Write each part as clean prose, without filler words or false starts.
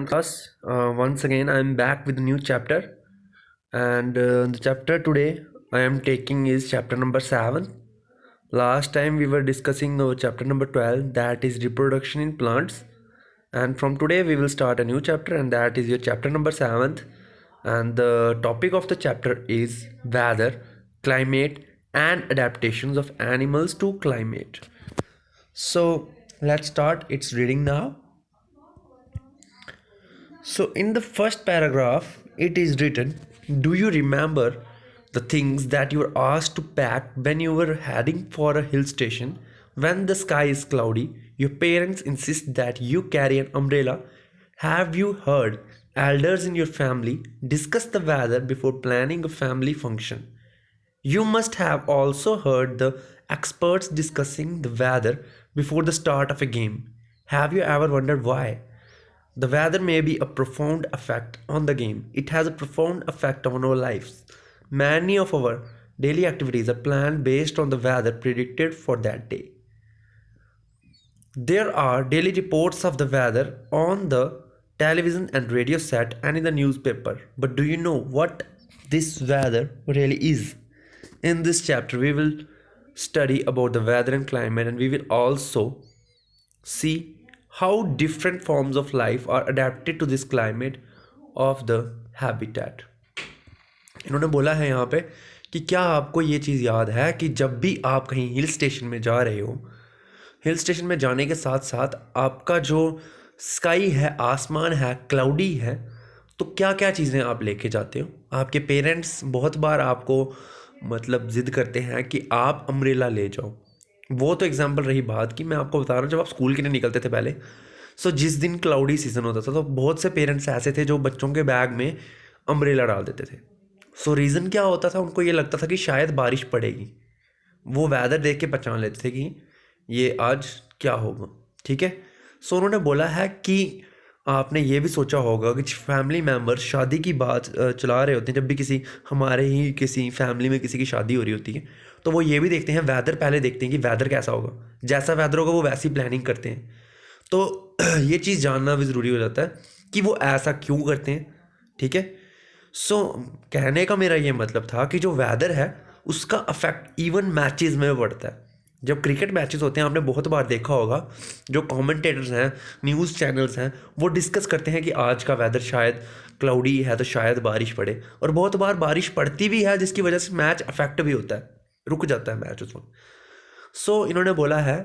class. Once again, I am back with a new chapter, and the chapter today I am taking is chapter number 7. Last time we were discussing chapter number 12, that is reproduction in plants, and from today we will start a new chapter, and that is your chapter number 7th. And the topic of the chapter is weather, climate, and adaptations of animals to climate. So let's start its reading now. So, in the first paragraph, it is written, do you remember the things that you were asked to pack when you were heading for a hill station? When the sky is cloudy, your parents insist that you carry an umbrella. Have you heard elders in your family discuss the weather before planning a family function? You must have also heard the experts discussing the weather before the start of a game. Have you ever wondered why? The weather may be a profound effect on the game. It has a profound effect on our lives. Many of our daily activities are planned based on the weather predicted for that day. There are daily reports of the weather on the television and radio set and in the newspaper. But do you know what this weather really is? In this chapter, we will study about the weather and climate, and we will also see how different forms of life are adapted to this climate of the habitat. इन्होंने बोला है यहाँ पे कि क्या आपको ये चीज़ याद है कि जब भी आप कहीं हिल स्टेशन में जा रहे हो, हिल स्टेशन में जाने के साथ साथ आपका जो स्काई है, आसमान है, क्लाउडी है, तो क्या क्या चीज़ें आप लेके जाते हो? आपके पेरेंट्स बहुत बार आपको मतलब ज़िद करते हैं कि आप अम्ब्रेला ले जाओ. वो तो एग्जाम्पल रही बात की. मैं आपको बता रहा हूँ, जब आप स्कूल के लिए निकलते थे पहले, सो जिस दिन क्लाउडी सीजन होता था तो बहुत से पेरेंट्स ऐसे थे जो बच्चों के बैग में अम्ब्रेला डाल देते थे. सो रीज़न क्या होता था? उनको ये लगता था कि शायद बारिश पड़ेगी. वो वेदर देख के पहचान लेते थे कि ये आज क्या होगा. ठीक है. सो उन्होंने बोला है कि आपने ये भी सोचा होगा कि फैमिली मेम्बर शादी की बात चला रहे होते हैं. जब भी हमारे ही किसी फैमिली में किसी की शादी हो रही होती है तो वो ये भी देखते हैं, वेदर पहले देखते हैं कि वेदर कैसा होगा. जैसा वेदर होगा वो वैसी प्लानिंग करते हैं. तो ये चीज़ जानना भी ज़रूरी हो जाता है कि वो ऐसा क्यों करते हैं. ठीक है. सो कहने का मेरा ये मतलब था कि जो वेदर है उसका अफेक्ट इवन मैचेस में पड़ता है. जब क्रिकेट मैचेस होते हैं, आपने बहुत बार देखा होगा, जो कमेंटेटर्स हैं, न्यूज़ चैनल्स हैं, वो डिस्कस करते हैं कि आज का वेदर शायद क्लाउडी है तो शायद बारिश पड़े. और बहुत बार बारिश पड़ती भी है जिसकी वजह से मैच अफेक्ट भी होता है, रुक जाता है मैच उस वक्त. सो इन्होंने बोला है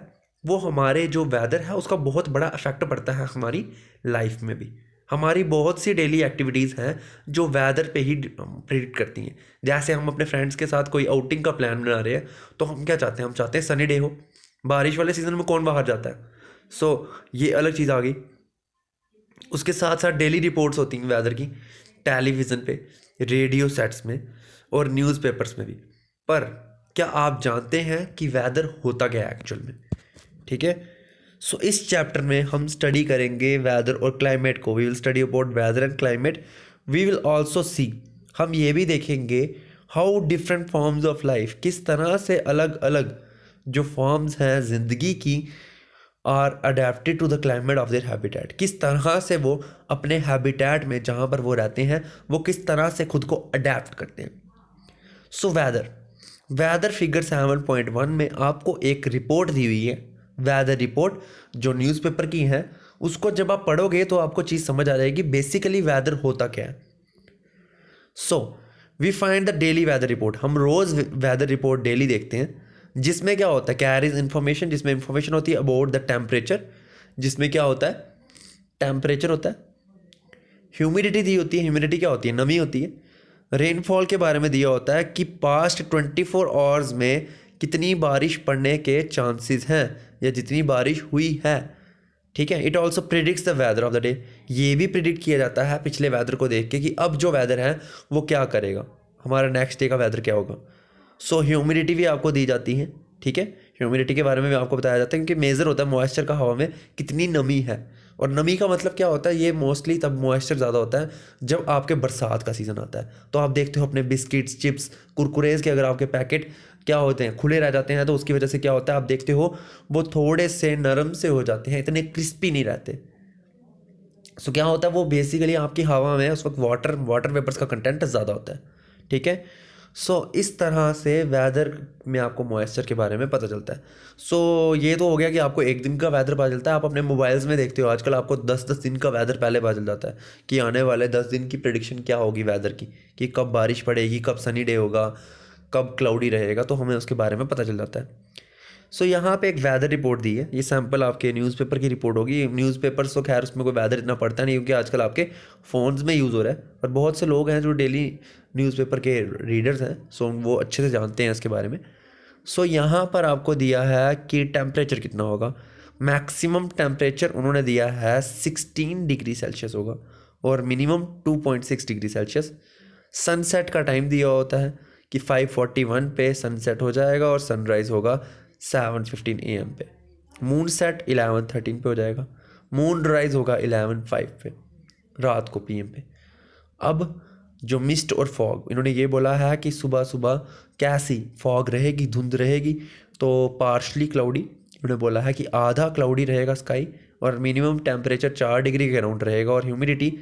वो हमारे जो वेदर है उसका बहुत बड़ा इफेक्ट पड़ता है हमारी लाइफ में भी. हमारी बहुत सी डेली एक्टिविटीज़ हैं जो वेदर पे ही प्रिडिक्ट करती हैं. जैसे हम अपने फ्रेंड्स के साथ कोई आउटिंग का प्लान बना रहे हैं तो हम क्या चाहते हैं? हम चाहते हैं सनी डे हो. बारिश वाले सीज़न में कौन बाहर जाता है? सो ये अलग चीज़ आ गई. उसके साथ साथ डेली रिपोर्ट्स होती हैं वेदर की, टेलीविज़न पे, रेडियो सेट्स में और न्यूज़पेपर्स में भी. पर क्या आप जानते हैं कि वेदर होता क्या है एक्चुअल में? ठीक है. सो इस चैप्टर में हम स्टडी करेंगे वेदर और क्लाइमेट को. We will study about weather and climate. We will also see, हम ये भी देखेंगे how different forms of life, किस तरह से अलग अलग जो फॉर्म्स हैं ज़िंदगी की, are adapted to the climate of their habitat. किस तरह से वो अपने हैबिटेट में जहाँ पर वो रहते हैं वो किस तरह से खुद को अडेप्ट करते हैं. सो वेदर फिगर 7.1 में आपको एक रिपोर्ट दी हुई है, वेदर रिपोर्ट, जो न्यूज़पेपर की है. उसको जब आप पढ़ोगे तो आपको चीज़ समझ आ जाएगी बेसिकली वेदर होता क्या है. So we find the daily weather report. हम रोज़ वेदर रिपोर्ट डेली देखते हैं, जिसमें क्या होता है? कैरीज इन्फॉर्मेशन, जिसमें इंफॉर्मेशन होती है अबाउट द टेम्परेचर, जिसमें क्या होता है? टेम्परेचर होता है. ह्यूमिडिटी दी होती है. ह्यूमिडिटी क्या होती है? नमी होती है. रेनफॉल के बारे में दिया होता है कि पास्ट 24 आवर्स में कितनी बारिश पड़ने के चांसेस हैं या जितनी बारिश हुई है. ठीक है. It also predicts the weather of the day. ये भी प्रिडिक्ट किया जाता है पिछले वेदर को देख के कि अब जो वेदर है वो क्या करेगा, हमारा नेक्स्ट डे का वेदर क्या होगा. सो ह्यूमिडिटी भी आपको दी जाती है. ठीक है. ह्यूमिडिटी के बारे में भी आपको बताया जाता है क्योंकि मेज़र होता है मॉइस्चर का हवा में कितनी नमी है. और नमी का मतलब क्या होता है? ये मोस्टली तब मॉइस्चर ज़्यादा होता है जब आपके बरसात का सीज़न आता है. तो आप देखते हो अपने बिस्किट्स, चिप्स, कुरकुरेज के अगर आपके पैकेट क्या होते हैं, खुले रह जाते हैं, तो उसकी वजह से क्या होता है? आप देखते हो वो थोड़े से नरम से हो जाते हैं, इतने क्रिस्पी नहीं रहते. सो क्या होता है, वो बेसिकली आपकी हवा में उस वक्त वाटर वाटर वेपर्स का कंटेंट ज़्यादा होता है, ठीक है। सो इस तरह से वेदर में आपको मॉइस्चर के बारे में पता चलता है। सो ये तो हो गया कि आपको एक दिन का वेदर पता चलता है। आप अपने मोबाइल्स में देखते हो आजकल आपको 10-10 दिन का वेदर पहले पता चल जाता है कि आने वाले 10 दिन की प्रिडिक्शन क्या होगी वेदर की, कि कब बारिश पड़ेगी, कब सनी डे होगा, कब क्लाउडी रहेगा, तो हमें उसके बारे में पता चल जाता है। सो यहाँ पे एक वेदर रिपोर्ट दी है, ये सैम्पल आपके न्यूज़पेपर की रिपोर्ट होगी। न्यूज़पेपर्स तो खैर उसमें कोई वेदर इतना पड़ता नहीं क्योंकि आजकल आपके फ़ोन्स में यूज़ हो रहा है, और बहुत से लोग हैं जो डेली न्यूज़पेपर के रीडर्स हैं, सो वो अच्छे से जानते हैं इसके बारे में। सो यहाँ पर आपको दिया है कि टेम्परेचर कितना होगा। मैक्सिमम टेम्परेचर उन्होंने दिया है 16 डिग्री सेल्सियस होगा, और मिनिमम 2.6 डिग्री सेल्सियस। सनसेट का टाइम दिया होता है कि 5:41 पे सनसेट हो जाएगा और सनराइज़ होगा 7:15 AM पे। मून सेट 11:13 पे हो जाएगा, मून राइज होगा 11:05 पे रात को PM पे। अब जो मिस्ट और फॉग, इन्होंने ये बोला है कि सुबह सुबह कैसी फॉग रहेगी, धुंध रहेगी, तो पार्शली क्लाउडी। इन्होंने बोला है कि आधा क्लाउडी रहेगा स्काई, और मिनिमम टेम्परेचर 4 डिग्री के अराउंड रहेगा, और ह्यूमिडिटी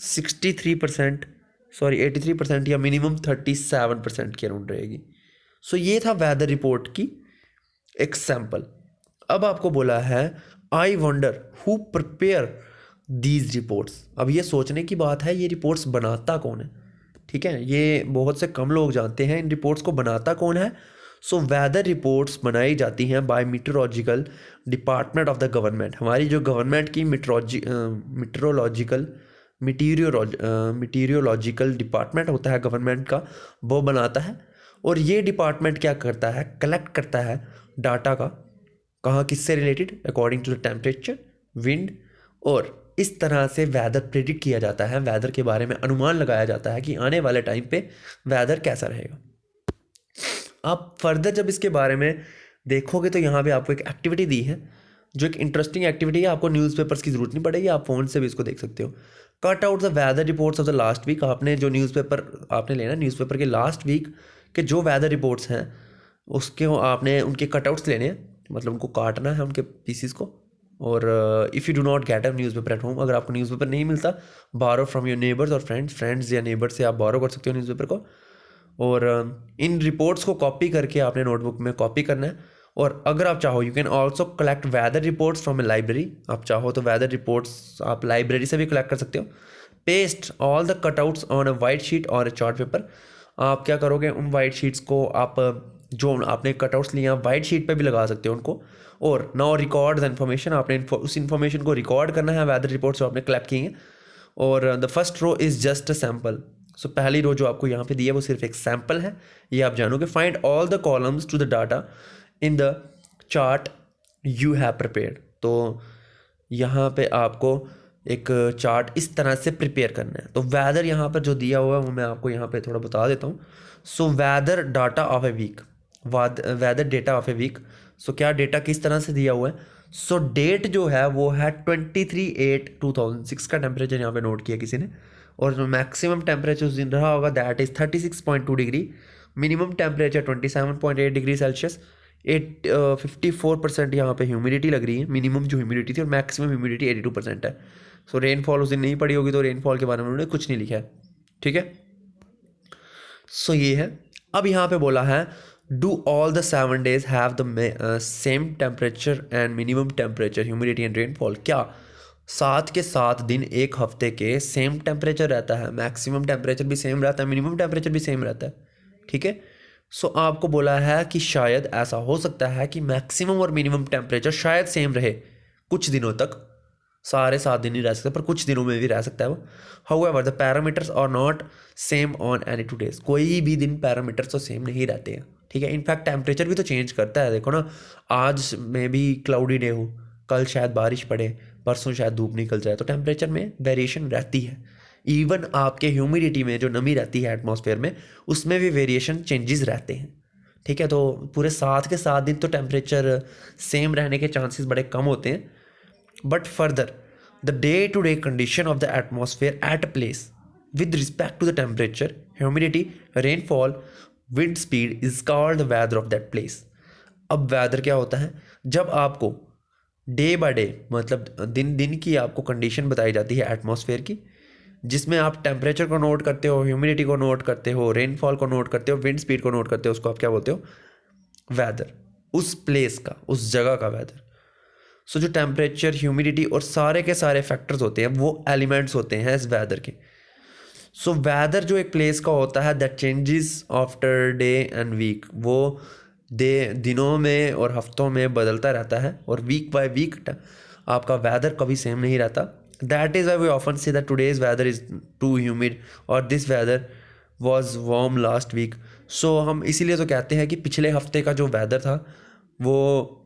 63%, सॉरी 83% या मिनिमम 37% के अराउंड रहेगी। सो ये था वेदर रिपोर्ट की एक सैम्पल। अब आपको बोला है I wonder who prepare these reports. अब ये सोचने की बात है, ये रिपोर्ट्स बनाता कौन है, ठीक है। ये बहुत से कम लोग जानते हैं इन रिपोर्ट्स को बनाता कौन है। सो वेदर रिपोर्ट्स बनाई जाती हैं by meteorological department of the government. हमारी जो गवर्नमेंट की मीटीरियोलॉजिकल डिपार्टमेंट होता है गवर्नमेंट का, वो बनाता है। और ये डिपार्टमेंट क्या करता है, कलेक्ट करता है डाटा का, कहाँ किससे related, according to the temperature, wind, और इस तरह से वेदर प्रिडिक्ट किया जाता है, वेदर के बारे में अनुमान लगाया जाता है कि आने वाले टाइम पे वेदर कैसा रहेगा। आप फर्दर जब इसके बारे में देखोगे तो यहाँ पे आपको एक एक्टिविटी दी है जो एक इंटरेस्टिंग एक्टिविटी है। आपको न्यूज़पेपर्स की ज़रूरत नहीं पड़ेगी, आप फ़ोन से भी इसको देख सकते हो। Cut out the weather reports of the last week. आपने जो न्यूज़पेपर आपने लेना, न्यूज़पेपर के लास्ट वीक के जो वेदर रिपोर्ट्स हैं उसके आपने उनके कटआउट्स लेने हैं, मतलब उनको काटना है उनके पीसीस को। और if you do not get a newspaper at home, अगर आपको न्यूज़पेपर नहीं मिलता, बारो फ्रॉम योर नेबर्स और फ्रेंड्स या नेबर्स से आप बारो कर सकते हो न्यूज़पेपर को। और इन रिपोर्ट्स को कॉपी करके आपने नोटबुक में कॉपी करना है। और अगर आप चाहो you can also collect weather reports from a library. आप चाहो तो वेदर रिपोर्ट्स आप लाइब्रेरी से भी कलेक्ट कर सकते हो। Paste all the cutouts on a white sheet और ए चार्ट पेपर। आप क्या करोगे, उन वाइट शीट्स को आप जो आपने कटआउट्स लिए आप वाइट शीट पे भी लगा सकते हो उनको। और नाउ रिकॉर्ड द इन्फॉर्मेशन, आपने उस इन्फॉर्मेशन को रिकॉर्ड करना है वेदर रिपोर्ट्स जो आपने कलेक्ट की हैं। और the first row is just a sample. So पहली रो जो आपको यहाँ पे दी है वो सिर्फ एक सैम्पल है, ये आप जानोगे। Find all the columns to the data in the chart you have prepared. तो यहाँ पे आपको एक चार्ट इस तरह से प्रिपेयर करना है। तो वेदर यहाँ पर जो दिया हुआ है वो मैं आपको यहाँ पे थोड़ा बता देता हूँ। So weather data of a week, weather data of a week. So क्या डेटा किस तरह से दिया हुआ है। सो डेट जो है वो है 23/8/2006 का टेम्परेचर यहाँ पे नोट किया किसी ने। और जो मैक्सिमम टेम्परेचर उस दिन रहा होगा that is 36.2 degree, minimum temperature 27.8 degree Celsius. 54% यहाँ पे ह्यूमिडिटी लग रही है, मिनिमम जो ह्यूमिडिटी थी, और मैक्सिमम ह्यूमिडिटी 82% है। सो रेनफॉल उस दिन नहीं पड़ी होगी, तो रेनफॉल के बारे में उन्होंने कुछ नहीं लिखा है, ठीक है। सो ये है। अब यहाँ पे बोला है do all the 7 days have the same temperature and minimum temperature, humidity and rainfall. क्या 7 के 7 दिन एक हफ्ते के सेम टेम्परेचर रहता है, मैक्सिमम टेम्परेचर भी सेम रहता है, मिनिमम टेम्परेचर भी सेम रहता है, ठीक है। सो आपको बोला है कि शायद ऐसा हो सकता है कि मैक्सिमम और मिनिमम टेम्परेचर शायद सेम रहे कुछ दिनों तक, सारे 7 दिन ही रह सकते हैं पर कुछ दिनों में भी रह सकता है वो। However the parameters are not same on any 2 days। कोई भी दिन पैरामीटर्स तो सेम नहीं रहते हैं, ठीक है। इनफैक्ट टेम्परेचर भी तो चेंज करता है, देखो ना, आज में भी क्लाउडी डे हो, कल शायद बारिश पड़े, परसों शायद धूप निकल जाए, तो टेम्परेचर में वेरिएशन रहती है। इवन आपके ह्यूमिडिटी में जो नमी रहती है एटमॉस्फेयर में, उसमें भी वेरिएशन चेंजेस रहते हैं, ठीक है। तो पूरे 7 के 7 दिन तो टेम्परेचर सेम रहने के चांसेस बड़े कम होते हैं। But further, the day-to-day condition of the atmosphere at a place with respect to the temperature, humidity, rainfall, wind speed is called the weather of that place. अब weather क्या होता है, जब आपको डे बाय डे, मतलब दिन दिन की आपको कंडीशन बताई जाती है एटमॉस्फेयर की, जिसमें आप टेम्परेचर को नोट करते हो, ह्यूमिडिटी को नोट करते हो, रेनफॉल को नोट करते हो, विंड स्पीड को नोट करते हो, उसको आप क्या बोलते हो, वेदर। उस प्लेस का, उस जगह का वेदर। सो जो टेम्परेचर, ह्यूमिडिटी और सारे के सारे फैक्टर्स होते हैं वो एलिमेंट्स होते हैं इस वेदर के। सो वेदर जो एक प्लेस का होता है that changes after day and week, वो दिनों में और हफ्तों में बदलता रहता है, और वीक बाय वीक आपका वेदर कभी सेम नहीं रहता। That is why we often say that today's weather is too humid और this weather was warm last week. So हम इसीलिए तो कहते हैं कि पिछले हफ्ते का जो वेदर था वो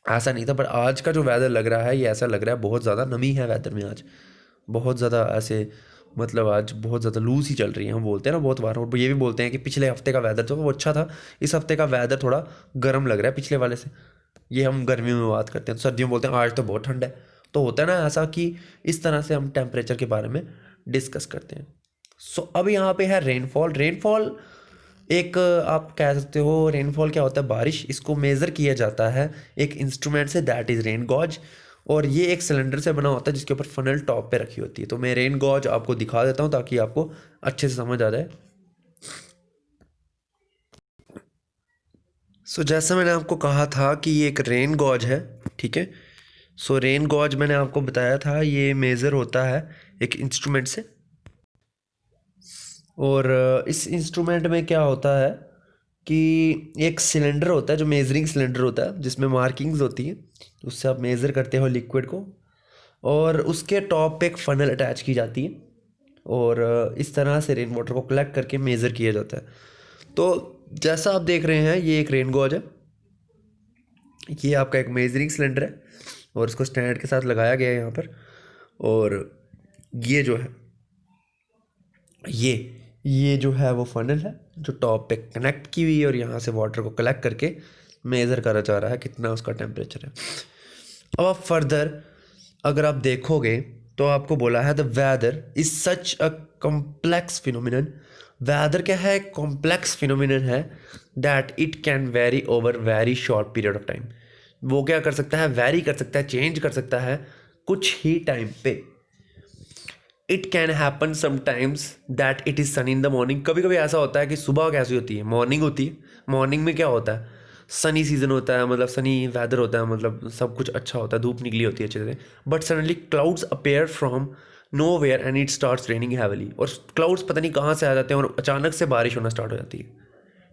ऐसा नहीं था, पर आज का जो वेदर लग रहा है ये ऐसा लग रहा है बहुत ज़्यादा नमी है वेदर में आज, बहुत ज़्यादा ऐसे, मतलब आज बहुत ज़्यादा लूज ही चल रही है। हम बोलते हैं ना बहुत बार, और ये भी बोलते हैं कि पिछले हफ्ते का वेदर जो वो अच्छा था, इस हफ्ते का वेदर थोड़ा गर्म लग रहा है पिछले वाले से। ये हम गर्मियों में बात करते हैं, सर्दियों में बोलते हैं आज तो बहुत ठंड है। तो होता है ना ऐसा कि इस तरह से हम टेम्परेचर के बारे में डिस्कस करते हैं। सो अब यहाँ पे है रेनफॉल। रेनफॉल एक आप कह सकते हो, रेनफॉल क्या होता है, बारिश। इसको मेज़र किया जाता है एक इंस्ट्रूमेंट से, दैट इज़ रेन गॉज। और ये एक सिलेंडर से बना होता है जिसके ऊपर फनल टॉप पे रखी होती है। तो मैं रेन गॉज आपको दिखा देता हूँ ताकि आपको अच्छे से समझ आ जाए। सो जैसा मैंने आपको कहा था कि ये एक रेन गॉज है, ठीक है। सो रेन गॉज मैंने आपको बताया था ये मेज़र होता है एक इंस्ट्रूमेंट से। और इस इंस्ट्रूमेंट में क्या होता है कि एक सिलेंडर होता है जो मेजरिंग सिलेंडर होता है, जिसमें मार्किंग्स होती हैं, उससे आप मेज़र करते हो लिक्विड को, और उसके टॉप पे एक फनल अटैच की जाती है, और इस तरह से रेन वाटर को कलेक्ट करके मेज़र किया जाता है। तो जैसा आप देख रहे हैं ये एक रेन गॉज है, ये आपका एक मेजरिंग सिलेंडर है, और इसको स्टैंड के साथ लगाया गया है यहाँ पर। और ये जो है, ये जो है वो फनल है जो टॉप पे कनेक्ट की हुई है, और यहाँ से वाटर को कलेक्ट करके मेज़र करा जा रहा है कितना उसका टेम्परेचर है। अब आप फर्दर अगर आप देखोगे तो आपको बोला है the weather is such a complex phenomenon. Weather क्या है, कॉम्प्लेक्स फिनोमिनन है, that it can vary over very short period of time. वो क्या कर सकता है, वेरी कर सकता है, चेंज कर सकता है कुछ ही टाइम पे। It can happen sometimes that it is sun in the morning. कभी कभी ऐसा होता है कि सुबह कैसी होती है, मॉर्निंग होती है। मॉर्निंग में क्या होता है, सनी सीजन होता है, मतलब सनी वेदर होता है, मतलब सब कुछ अच्छा होता है, धूप निकली होती है अच्छे से। But suddenly clouds appear from nowhere and it starts raining heavily. और क्लाउड्स पता नहीं कहाँ से आ जाते हैं और अचानक से बारिश होना स्टार्ट हो जाती है,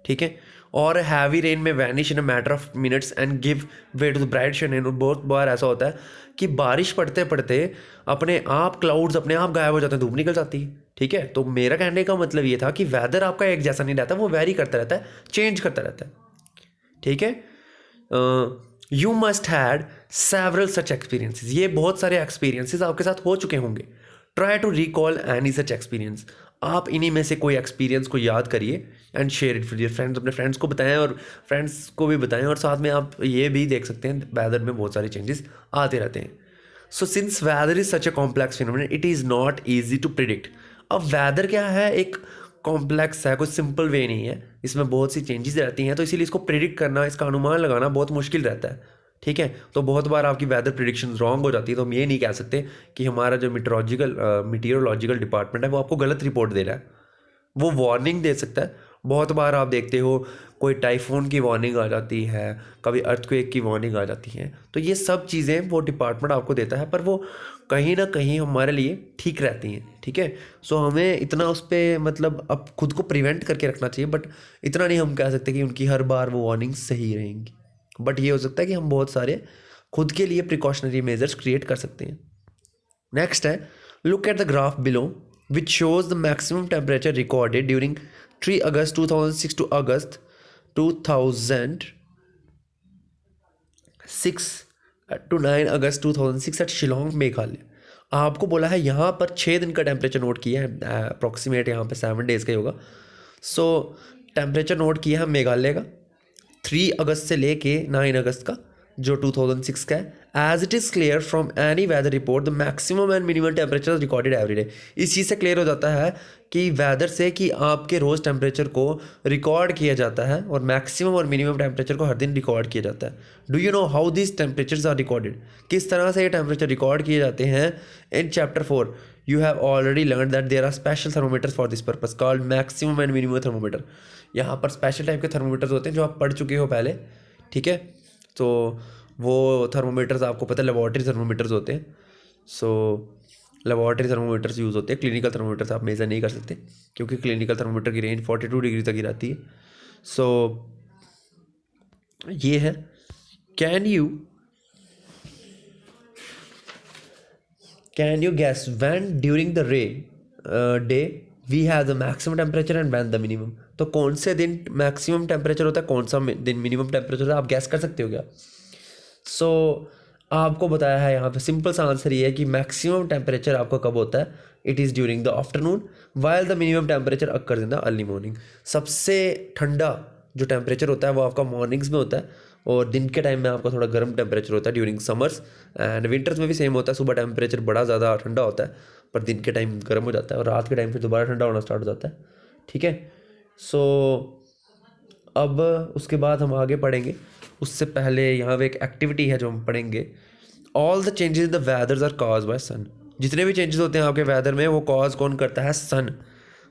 ठीक है। और हैवी रेन में vanish in a matter of minutes and give way to the bright sun. बहुत बार ऐसा होता है कि बारिश पड़ते पड़ते अपने आप क्लाउड्स अपने आप गायब हो जाते हैं, धूप निकल जाती है, ठीक है। तो मेरा कहने का मतलब ये था कि वेदर आपका एक जैसा नहीं रहता, वो वेरी करता रहता है, चेंज करता रहता है, ठीक है। You must had several such experiences. ये बहुत सारे एक्सपीरियंसेस आपके साथ हो चुके होंगे। Try to recall any such experience. आप इन्हीं में से कोई एक्सपीरियंस को याद करिए and share it with your friends. अपने फ्रेंड्स को बताएं और फ्रेंड्स को भी बताएं, और साथ में आप ये भी देख सकते हैं वेदर में बहुत सारे चेंजेस आते रहते हैं। So since weather is such a complex phenomenon it is not easy to predict. अब वेदर क्या है, एक कॉम्प्लेक्स है, कोई सिंपल वे नहीं है, इसमें बहुत सी चेंजेस रहती हैं, तो इसीलिए इसको प्रिडिक्ट करना, इसका अनुमान लगाना बहुत मुश्किल रहता है, ठीक है। तो बहुत बार आपकी वेदर प्रिडिक्शन रॉन्ग हो जाती है, तो हम ये नहीं कह सकते कि हमारा जो मीटियोलॉजिकल डिपार्टमेंट है वो आपको गलत रिपोर्ट दे रहा है। वो वार्निंग दे सकता है। बहुत बार आप देखते हो कोई टाइफून की वार्निंग आ जाती है, कभी अर्थक्वेक की वार्निंग आ जाती है, तो ये सब चीज़ें वो डिपार्टमेंट आपको देता है, पर वो कहीं ना कहीं हमारे लिए ठीक रहती हैं, ठीक है। सो हमें इतना उस पर मतलब अब खुद को प्रिवेंट करके रखना चाहिए, बट इतना नहीं हम कह सकते कि उनकी हर बार वो वार्निंग सही रहेंगी। बट ये हो सकता है कि हम बहुत सारे खुद के लिए प्रिकॉशनरी मेजर्स क्रिएट कर सकते हैं। नेक्स्ट है, look at the graph below which shows the maximum temperature recorded during 3 August 2006 to August 2006 to 9 August 2006 at Shillong Meghalaya. आपको बोला है यहाँ पर 6 दिन का टेम्परेचर नोट किया है, अप्रॉक्सीमेट यहाँ पे 7 डेज़ का ही होगा। सो टेम्परेचर नोट किया है मेघालय का 3 अगस्त से लेके 9 अगस्त का, जो 2006 का है, as it is clear from any weather report the maximum and minimum temperature recorded every day. इस चीज़ से क्लियर हो जाता है कि वेदर से कि आपके रोज़ टेम्परेचर को रिकॉर्ड किया जाता है और मैक्सिमम और मिनिमम टेम्परेचर को हर दिन रिकॉर्ड किया जाता है। Do you know how this temperatures are recorded? किस तरह से ये टेम्परेचर रिकॉर्ड किए जाते हैं? In chapter 4 you have already learn that there are special thermometers for this purpose called maximum and minimum thermometer. यहाँ पर स्पेशल टाइप के थर्मोमीटर्स होते हैं जो आप पढ़ चुके हो पहले, ठीक है। तो वो थर्मोमीटर्स आपको पता है लेबॉर्ट्री थर्मोमीटर्स होते हैं। सो लेबॉर्ट्री थर्मोमीटर्स यूज़ होते हैं, क्लिनिकल थर्मोमीटर्स आप मेज़र नहीं कर सकते क्योंकि क्लिनिकल थर्मोमीटर की रेंज 42 डिग्री तक ही रहती है। सो ये है। Can you guess when during the day we have the maximum temperature and when the minimum? तो कौन से दिन मैक्सिमम टेम्परेचर होता है, कौन सा दिन मिनिमम टेम्परेचर होता है, आप गैस कर सकते हो क्या? सो आपको बताया है यहाँ पे सिंपल सा आंसर ये है कि मैक्सिमम टेम्परेचर आपका कब होता है? It is during the afternoon while the minimum temperature occurs in the early morning. सबसे ठंडा जो टेम्परेचर होता है वो आपका मॉर्निंग्स में होता है और दिन के टाइम में आपका थोड़ा गर्म टेम्परेचर होता है ड्यूरिंग समर्स एंड विंटर्स में भी सेम होता है। सुबह टेम्परेचर बड़ा ज़्यादा ठंडा होता है पर दिन के टाइम गर्म हो जाता है और रात के टाइम फिर दोबारा ठंडा होना स्टार्ट हो जाता है, ठीक है। सो अब उसके बाद हम आगे पढ़ेंगे, उससे पहले यहाँ पे एक एक्टिविटी है जो हम पढ़ेंगे। All the changes in the weathers are cause by sun. जितने भी चेंजेस होते हैं आपके वेदर में वो कॉज कौन करता है? सन।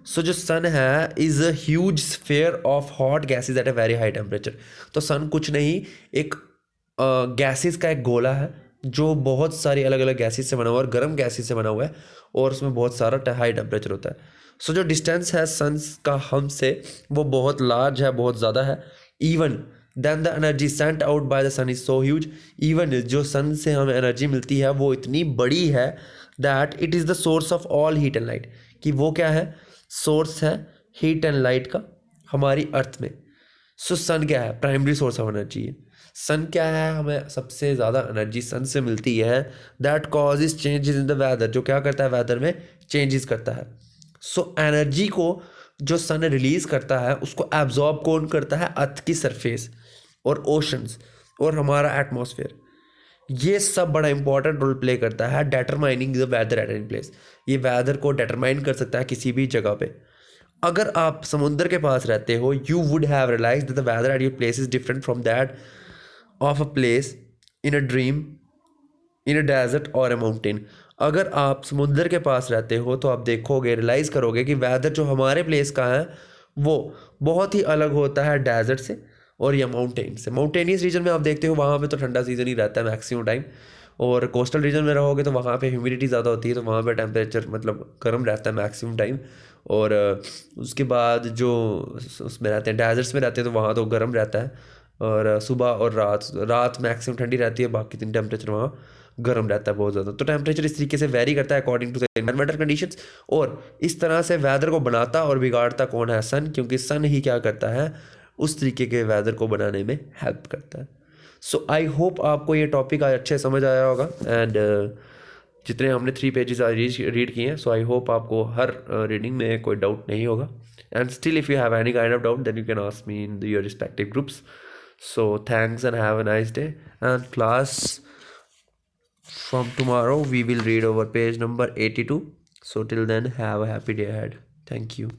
सो जो सन है is a huge sphere of hot gases at a very high temperature. तो सन कुछ नहीं, एक गैसेस का एक गोला है जो बहुत सारी अलग अलग गैसेस से बना हुआ है और गर्म गैसेस से बना हुआ है और उसमें बहुत सारा हाई टेम्परेचर होता है। सो जो डिस्टेंस है सन का हमसे वो बहुत लार्ज है, बहुत ज़्यादा है। Even then the energy sent out by the sun is so huge. Even जो सन से हमें एनर्जी मिलती है वो इतनी बड़ी है that it is the source of all heat and light. कि वो क्या है? सोर्स है हीट एंड लाइट का हमारी अर्थ में। सो सन क्या है? प्राइमरी सोर्स ऑफ एनर्जी है। सन क्या है? हमें सबसे ज़्यादा एनर्जी सन से मिलती है। That cause is changes in the weather. जो क्या करता है? वेदर में चेंजेस करता है। सो एनर्जी को जो सन रिलीज करता है उसको एब्जॉर्ब कौन करता है? अर्थ की सरफेस और ओशंस और हमारा एटमॉस्फेयर। ये सब बड़ा इंपॉर्टेंट रोल प्ले करता है determining the weather at any place. ये वेदर को डिटरमाइन कर सकता है किसी भी जगह पे। अगर आप समुद्र के पास रहते हो you would have realise that the weather at your place is different from that of a place in a dream in a desert और अ माउंटेन। अगर आप समुद्र के पास रहते हो तो आप देखोगे, रियलाइज़ करोगे कि वेदर जो हमारे प्लेस का है वो बहुत ही अलग होता है डेजर्ट से और या माउंटेन से। माउंटेनियस रीजन में आप देखते हो वहाँ पे तो ठंडा सीजन ही रहता है मैक्सिमम टाइम, और कोस्टल रीजन में रहोगे तो वहाँ पे ह्यूमिडिटी ज़्यादा होती है तो वहाँ पे टेम्परेचर मतलब गर्म रहता है मैक्सिमम टाइम। और उसके बाद जो उसमें रहते हैं डेजर्ट्स में रहते हैं तो वहाँ तो गर्म रहता है और सुबह और रात मैक्सिमम ठंडी रहती है, बाकी दिन टेम्परेचर वहाँ गर्म रहता है बहुत ज़्यादा। तो टेम्परेचर इस तरीके से वेरी करता है according to the environmental conditions. और इस तरह से वेदर को बनाता और बिगाड़ता कौन है? सन। क्योंकि सन ही क्या करता है? उस तरीके के वेदर को बनाने में हेल्प करता है। सो आई होप आपको ये टॉपिक आज अच्छे समझ आया होगा एंड जितने हमने 3 पेजेस आज रीड किए हैं, सो आई होप आपको हर रीडिंग में कोई डाउट नहीं होगा। And still if you have any kind of doubt then you can ask me in your respective groups. So thanks and have a nice day. And class, from tomorrow we will read over page number 82. So till then, have a happy day ahead. Thank you.